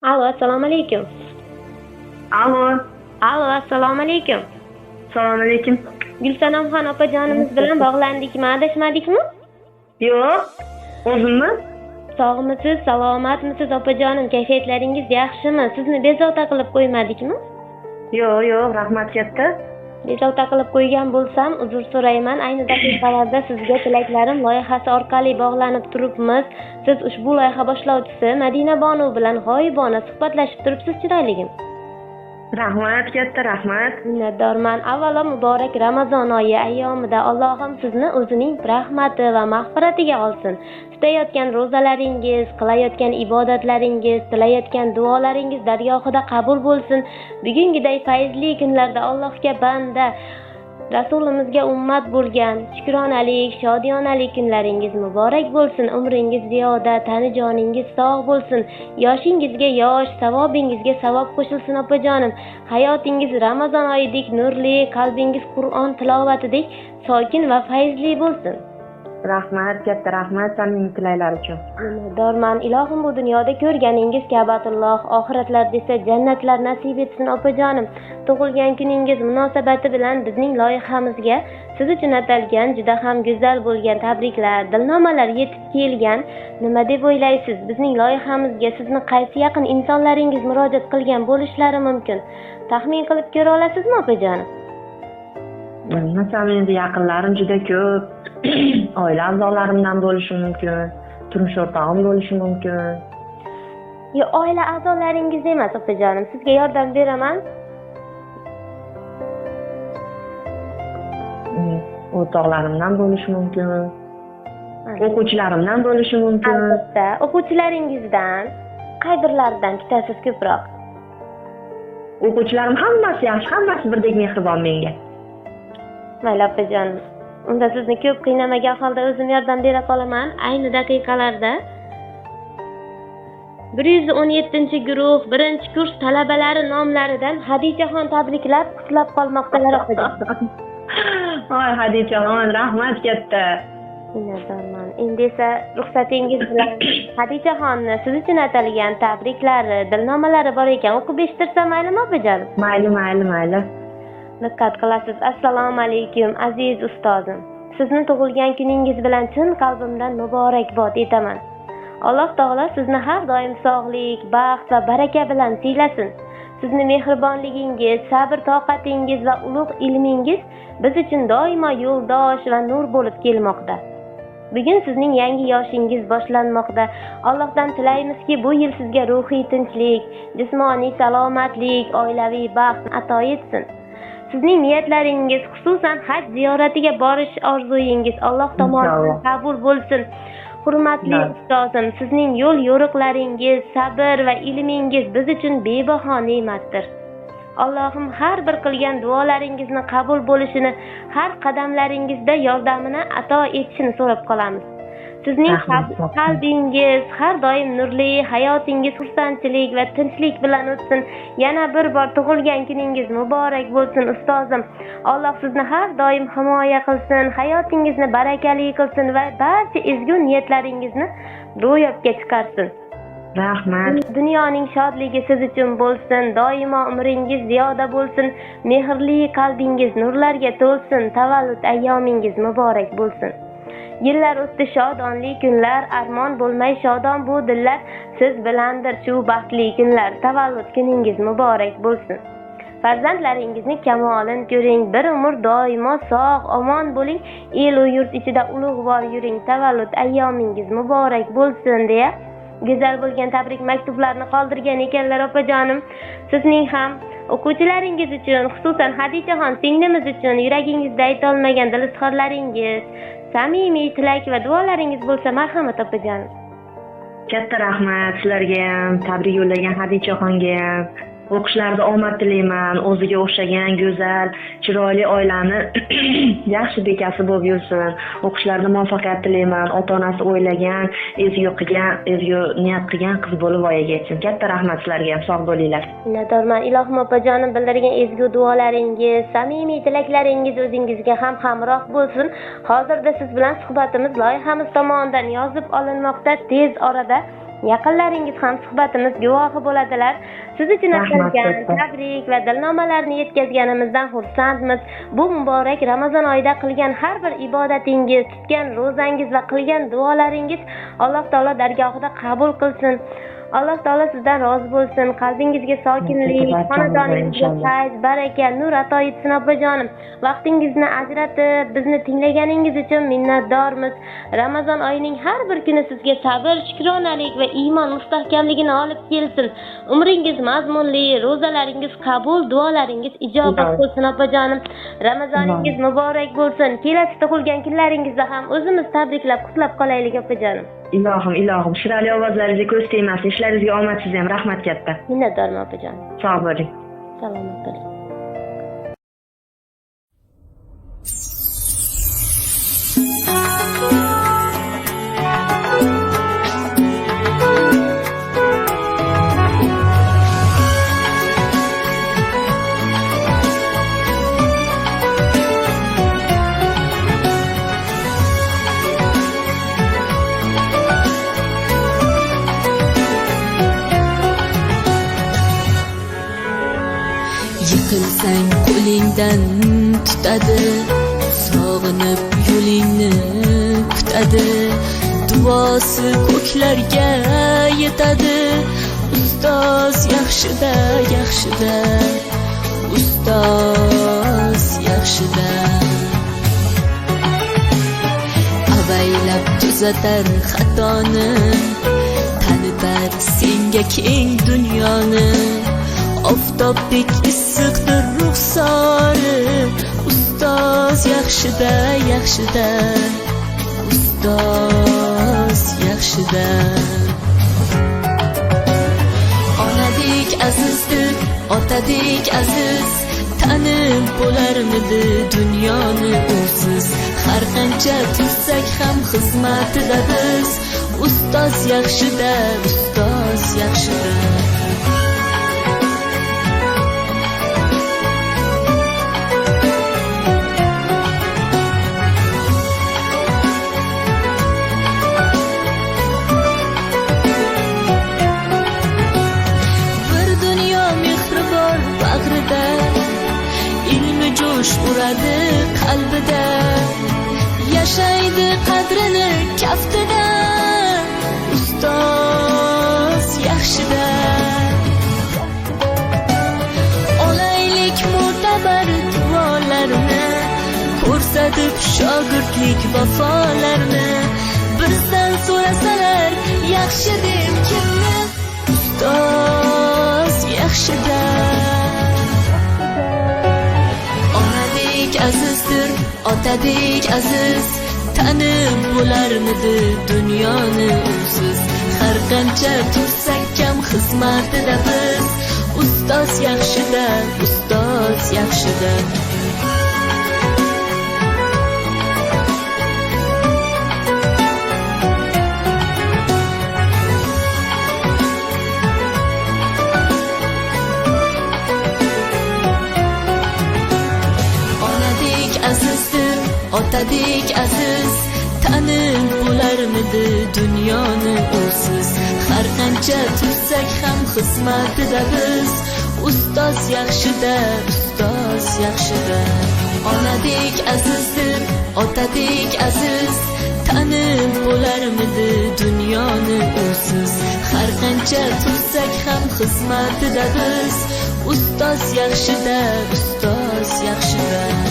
Allo, assalomu alaykum. Alo, Allo, assalomu alaykum. assalomu alaykum. Gulsanomxon opajonimiz bilan bog'landikmi, adashmadikmi? Yo'q, o'zimmi? Sog'misiz, salomatmisiz opajonim? Kayfiyatlaringiz yaxshimi? Sizni bezovta qilib qo'ymadikmi? Yo'q, rahmat katta. Bezovta qilib qo'ygan bo'lsam, uzr so'rayman. Ayni daqiqalarda sizga tilaklarim loyihasi orqali bog'lanib turibmiz. Siz ushbu loyiha boshlovchisi Madina Bonu bilan g'oyibona suhbatlashib turibsiz, chiroyligim. Rahmat katta, rahmat. Minnatdorman. Avvalo muborak Ramazon oyi ayyomida Allohim sizni o'zining rahmati va mag'firatiga olsin. Tutayotgan ro'zalaringiz, qilayotgan ibodatlaringiz, tilayotgan duolaringiz dargohida qabul bo'lsin. Bugungiday fayzli kunlarda Allohga banda, Rasulimizga ummat bo'lgan shukronalik, shodiyonalik kunlaringiz muborak bo'lsin. Umringiz ziyoda, tani joningiz sog' bo'lsin. Yoshingizga yosh, savobingizga savob qo'shilsin opajonim. Hayotingiz Ramazon oyidek nurli, qalbingiz Qur'on tilovatidek sokin va fayzli bo'lsin. Rahmat katta, rahmat samimiy tilaklar uchun. Minnatdorman. Ilohim bu dunyoda ko'rganingiz Ka'batulloh, oxiratlarda esa jannatlar nasib etsin opajonim. Tug'ilgan kuningiz munosabati bilan bizning loyihamizga siz uchun atalgan juda ham go'zal bo'lgan tabriklar, dilnomalar yetib kelgan. Nima deb o'ylaysiz? Bizning loyihamizga sizni qaysi yaqin insonlaringiz murojaat qilgan bo'lishlari mumkin? Taxmin qilib ko'ra olasizmi opajonim? Masalan, endi yaqinlarim juda ko'p. Oila a'zolarimdan bo'lishi mumkin, turmush o'rtog'im bo'lishi mumkin. Oila a'zolaringiz emas opajonim, sizga yordam beraman. O'rtoqlarimdan bo'lishi mumkin. O'quvchilarimdan bo'lishi mumkin. Albatta, o'quvchilaringizdan qay birlaridan kutasiz ko'proq? O'quvchilarim hammasi yaxshi, hammasi birdek mehribon menga. Mayli opajonim. Unda sizni ko'p qiynamagan holda o'zim yordam bera qolaman. Ayni daqiqalarda 117-guruh 1-kurs talabalari nomlaridan Hadichaxon tabriklab qutlab qolmoqdalar opajonim. Voy Hadichaxon, rahmat katta. Minnatdorman. Endi esa ruxsatingiz bilan Hadichaxonni siz uchun atalgan tabriklari, dilnomalari bor ekan, o'qib eshittirsam maylimi opajonim? Mayli. Diqqat qilasiz. Assalomu alaykum aziz ustozim. Sizni tug'ilgan kuningiz bilan chin qalbimdan muborakbod etaman. Alloh taolo sizni har doim sog'lik, baxt va baraka bilan siylasin. Sizni mehribonligingiz, sabr toqatingiz va ulug' ilmingiz biz uchun doimo yo'ldosh va nur bo'lib kelmoqda. Bugun sizning yangi yoshingiz boshlanmoqda. Allohdan tilaymizki, bu yil sizga ruhiy tinchlik, jismoniy salomatlik, oilaviy baxt ato etsin. Sizning niyatlaringiz, xususan haj ziyoratiga borish orzuyingiz Alloh tomonidan qabul bo'lsin. Hurmatli ustozim, sizning yo'l yo'riqlaringiz, sabr va ilmingiz biz uchun bebaho ne'matdir. Allohim har bir qilgan duolaringizni qabul bo'lishini, har qadamlaringizda yordamini ato etishini so'rab qolamiz. Sizning qalbingiz har doim nurli, hayotingiz xursandchilik va tinchlik bilan o'tsin. Yana bir bor tug'ilgan kuningiz muborak bo'lsin ustozim. Alloh sizni har doim himoya qilsin, hayotingizni barakali qilsin va barcha ezgu niyatlaringizni ro'yobga chiqarsin. Rahmat. Dunyoning shodligi siz uchun bo'lsin, doimo umringiz ziyoda bo'lsin, mehrli qalbingiz nurlarga to'lsin, tavallud ayyomingiz muborak bo'lsin. Yillar o'tdi shodonli kunlar, armon bo'lmay shodon bu dillar, siz bilandir shu baxtli kunlar, tavallud kuningiz muborak bo'lsin. Farzandlaringizni kamolin ko'ring, bir umr doimo sog', omon bo'ling, el u yurt ichida ulug'vor yuring, tavallud ayyomingiz muborak bo'lsin deya go'zal bo'lgan tabrik maktublarini qoldirgan ekanlar opajonim. Sizning ham o'quvchilaringiz uchun, xususan Hadichaxon singlimiz uchun yuragingizda ayta olmagan dil izhorlaringiz, samimiy tilak va duolaringiz bo'lsa marhamat opajonim. Katta rahmat sizlarga ham, tabrik yo'llagan Hadichaxonga ham. O'qishlarida omad tilayman, o'ziga o'xshagan go'zal, chiroyli oilani yaxshi bekasi bo'lib yursin. O'qishlarida muvaffaqiyat tilayman, ota-onasi o'ylagan, ezgu niyat qilgan qiz bo'lib voyaga yetsin. Katta rahmat sizlarga ham, sog' bo'linglar. Minnatdorman. Ilohim opajonim bildirgan ezgu duolaringiz, samimiy tilaklaringiz o'zingizga ham hamroh bo'lsin. Hozirda siz bilan suhbatimiz loyihamiz tomonidan yozib olinmoqda. Tez orada yaqinlaringiz ham suhbatimiz guvohi bo'ladilar. Siz uchun atalgan katta. tabrik va dilnomalarni yetkazganimizdan xursandmiz. Bu muborak Ramazon oyida qilgan har bir ibodatingiz, tutgan ro'zangiz va qilgan duolaringiz Alloh taolo dargohida qabul qilsin. Alloh taolo sizdan rozi bo'lsin. Qalbingizga sokinlik, xonadoningizga fayz, baraka, nur ato etsin opajonim. Vaqtingizni ajratib bizni tinglaganingiz uchun minnatdormiz. Ramazon oyining har bir kuni sizga sabr, shukronalik va iymon mustahkamligini olib kelsin. Umringiz mazmunli, ro'zalaringiz qabul, duolaringiz ijobat bo'lsin opajonim. Ramazoningiz muborak bo'lsin. Kelasi tug'ilgan kunlaringizda ham o'zimiz tabriklab, qutlab qolaylik opajonim. Ilohim, shirali ovozlaringizga ko'z tegmasin. Ishlaringizga omad siz ham, rahmat katta. Minnatdorman opajon. Sog' bo'ling. Salomat bo'ling. Yiqilsang qo'lingdan tutadi, sog'inib yo'lingni kutadi, duosi ko'klarga yetadi. Ustoz yaxshida, yaxshida, ustoz yaxshida. Avaylab tuzatar xatoni, tanitar senga keng dunyoni. Oftobdek issiqdir ruxsori, ustoz yaxshida, yaxshida, ustoz yaxshida. Onadek azizdir, otadek aziz, tanib bo'larmidi dunyoni usiz. Har qancha tursak ham xizmatida biz, ustoz yaxshida, ustoz yaxshida. Ilmi jo'sh uradi qalbida, yashaydi qadrini kaftida. Ustoz yaxshida. Olaylik mo'tabar duolarni, ko'rsatib shogirdlik vafolarni. Bizdan so'rasalar yaxshi deb kimni, ustoz yaxshida. Azizdir, otadek aziz, tanib bo'larmidi dunyoni usiz. Har qancha tursak kam xizmatida biz, ustoz yaxshida, ustoz yaxshida. Azizdir, otadek aziz, tanib bo'larmidi dunyoni usiz. Har qancha tursak ham xizmatida biz, ustoz yaxshida, ustoz yaxshida. Onadek azizdir, otadek aziz, tanib bo'larmidi dunyoni usiz. Har qancha tursak ham xizmatida biz, ustoz yaxshida, ustoz yaxshida.